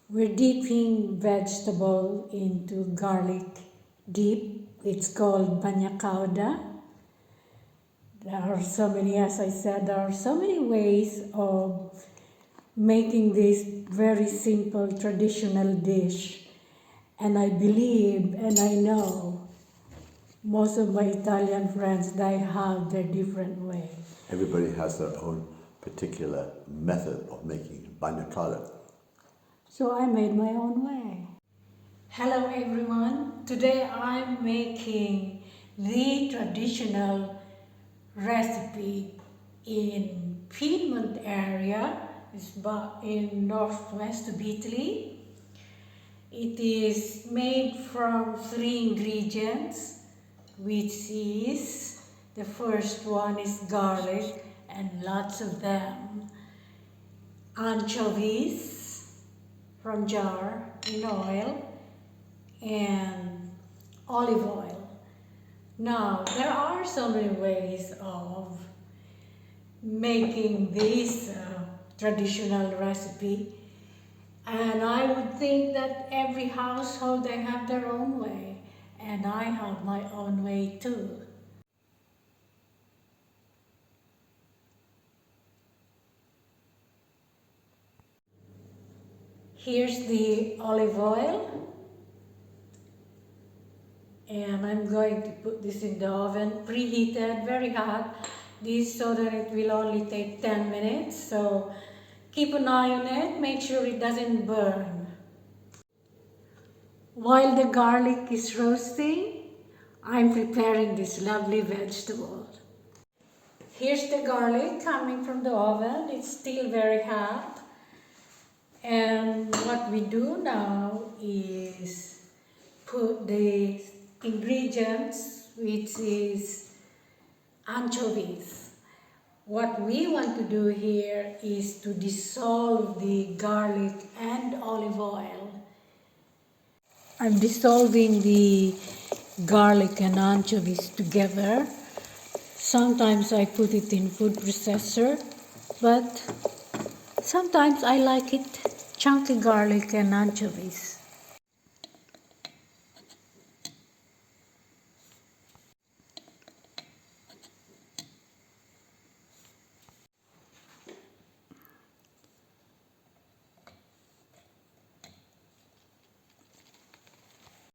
We're dipping vegetable into garlic dip. It's called Bagna Cauda. There are so many, as I said, there are so many ways of making this very simple traditional dish. And I believe and I know most of my Italian friends, they have their different way. Everybody has their own particular method of making bagna cauda. So I made my own way. Hello everyone. Today I'm making the traditional recipe in Piedmont area. It's in northwest of Italy. It is made from 3 ingredients, which is, the first one is garlic and lots of them, anchovies from jar in oil, and olive oil. Now, there are so many ways of making this traditional recipe, and I would think that every household, they have their own way, and I have my own way too. Here's the olive oil, and I'm going to put this in the oven, preheated, very hot, this so that it will only take 10 minutes, so keep an eye on it, make sure it doesn't burn. While the garlic is roasting, I'm preparing this lovely vegetable. Here's the garlic coming from the oven, it's still very hot. And what we do now is put the ingredients, which is anchovies. What we want to do here is to dissolve the garlic and olive oil. I'm dissolving the garlic and anchovies together. Sometimes I put it in food processor, but sometimes I like it chunky garlic and anchovies.